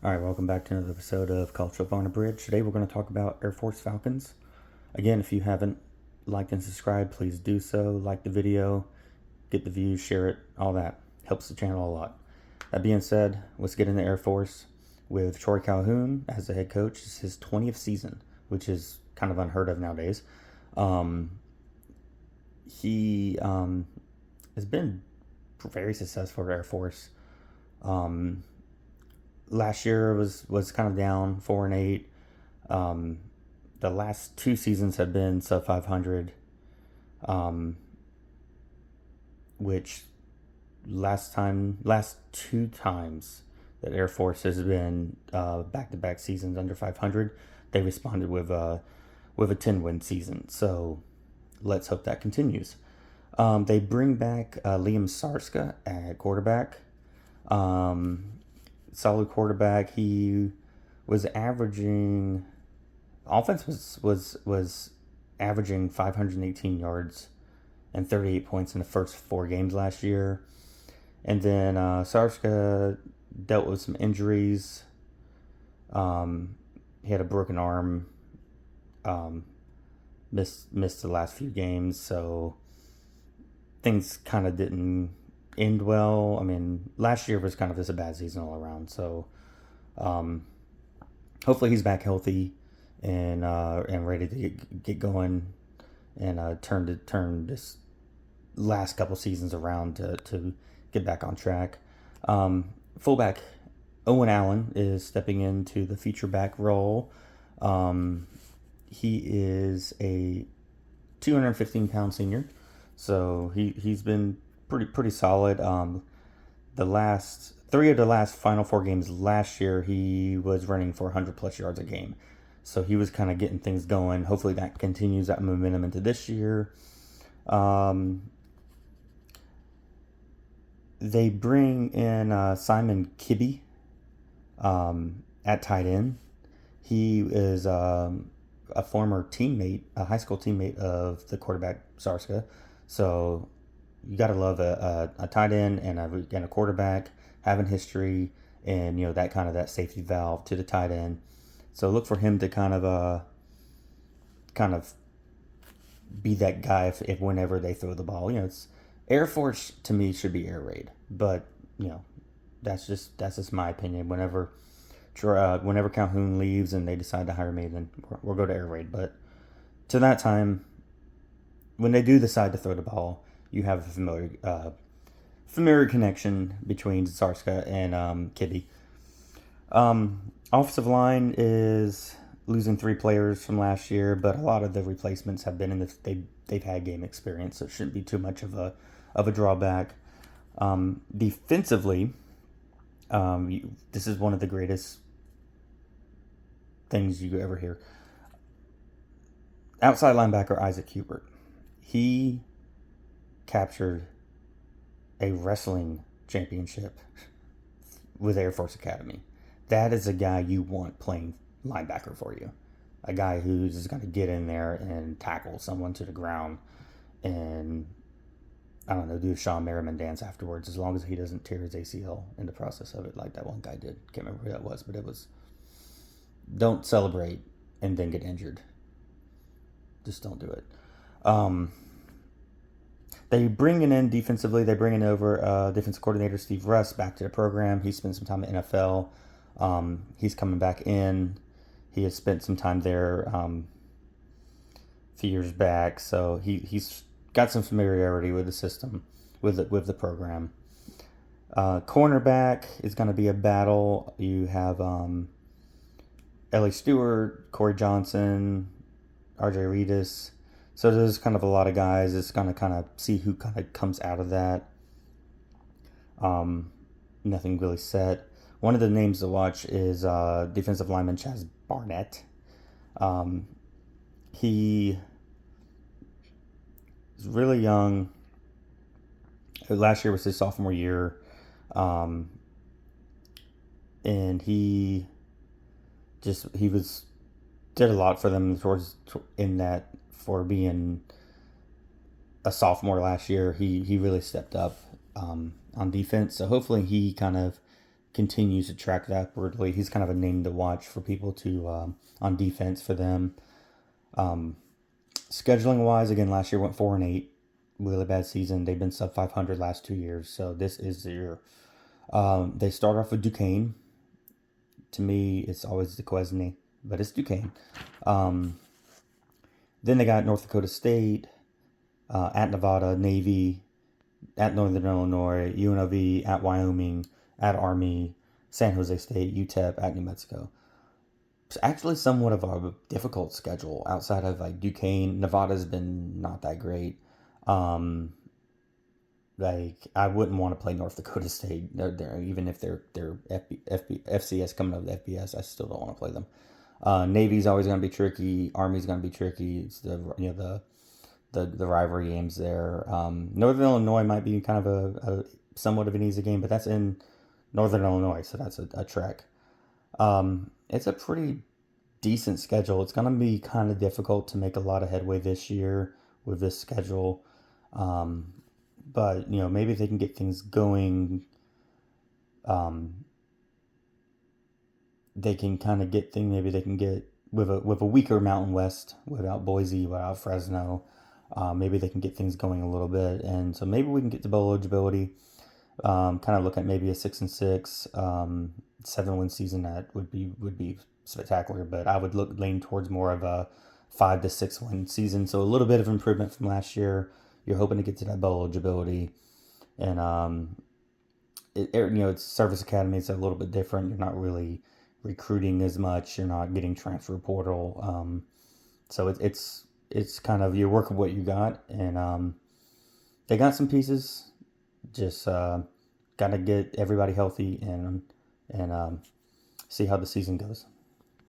All right, welcome back to another episode of Culture on a Bridge. Today we're going to talk about Air Force Falcons. Again, if you haven't liked and subscribed, please do so. Like the video, get the views, share it, all that. Helps the channel a lot. That being said, let's get in the Air Force with Troy Calhoun as the head coach. It's his 20th season, which is kind of unheard of nowadays. He has been very successful at Air Force. Last year was kind of down 4-8. The last two seasons have been sub 500, which last two times that Air Force has been back to back seasons under 500, they responded with a 10-win season. So let's hope that continues. They bring back Liam Sarska at quarterback. Solid quarterback. He was averaging offense was averaging 518 yards and 38 points in the first 4 games last year. And then Sarska dealt with some injuries. He had a broken arm. Missed the last few games, so things kind of didn't end well. I mean, last year was kind of just a bad season all around. So, hopefully he's back healthy and ready to get going and turn this last couple seasons around to get back on track. Fullback Owen Allen is stepping into the feature back role. He is a 215-pound senior, so he's been pretty solid. The last 3 of the final 4 games last year, he was running for 100+ yards a game. So he was kind of getting things going. Hopefully that continues that momentum into this year. They bring in Simon Kibbe at tight end. He is a former teammate, a high school teammate of the quarterback Sarska. So you got to love a tight end and a quarterback having history and that safety valve to the tight end. So look for him to kind of be that guy if whenever they throw the ball. It's Air Force to me should be air raid, but that's just my opinion. Whenever Calhoun leaves and they decide to hire me, then we'll go to air raid. But to that time, when they do decide to throw the ball, you have a familiar connection between Sarska and Kibbe. Offensive line is losing 3 players from last year, but a lot of the replacements have been they've had game experience, so it shouldn't be too much of a drawback. Defensively, this is one of the greatest things you ever hear. Outside linebacker Isaac Hubert. He captured a wrestling championship with Air Force Academy. That is a guy you want playing linebacker for you. A guy who's just going to get in there and tackle someone to the ground and, I don't know, do a Sean Merriman dance afterwards, as long as he doesn't tear his ACL in the process of it like that one guy did. Can't remember who that was, but it was, don't celebrate and then get injured. Just don't do it. They bringing in defensively. They bringing over defensive coordinator Steve Russ back to the program. He spent some time in the NFL. He's coming back in. He has spent some time there a few years back, so he's got some familiarity with the system, with the program. Cornerback is going to be a battle. You have Ellie Stewart, Corey Johnson, RJ Reedus. So there's kind of a lot of guys. It's going to kind of see who kind of comes out of that. Nothing really set. One of the names to watch is defensive lineman Chaz Barnett. He is really young. Last year was his sophomore year. And he did a lot for them for being a sophomore last year. He really stepped up on defense. So hopefully he kind of continues to track upwardly. He's kind of a name to watch for people to on defense for them. Scheduling wise, again, last year went 4-8, really bad season. They've been sub 500 last 2 years, so this is the year. They start off with Duquesne. To me, it's always Duquesne, but it's Duquesne. Then they got North Dakota State, at Nevada, Navy, at Northern Illinois, UNLV, at Wyoming, at Army, San Jose State, UTEP, at New Mexico. It's actually somewhat of a difficult schedule outside of like Duquesne. Nevada's been not that great. Like I wouldn't want to play North Dakota State. They're even if they're FCS coming up with FBS, I still don't want to play them. Navy's always going to be tricky. Army's going to be tricky. It's the rivalry games there. Northern Illinois might be kind of a somewhat of an easy game, but that's in Northern Illinois, so that's a trek. It's a pretty decent schedule. It's going to be kind of difficult to make a lot of headway this year with this schedule. But maybe if they can get things going, they can kind of get things. Maybe they can get with a weaker Mountain West without Boise, without Fresno. Maybe they can get things going a little bit, and so maybe we can get to bowl eligibility. Kind of look at maybe a 6-6, 7-win season. That would be spectacular. But I would lean towards more of a 5 to 6 win season. So a little bit of improvement from last year. You're hoping to get to that bowl eligibility, and it's Service Academy. It's a little bit different. You're not really recruiting as much. You're not getting transfer portal. So it's kind of you're working what you got, and they got some pieces. Just got to get everybody healthy and see how the season goes.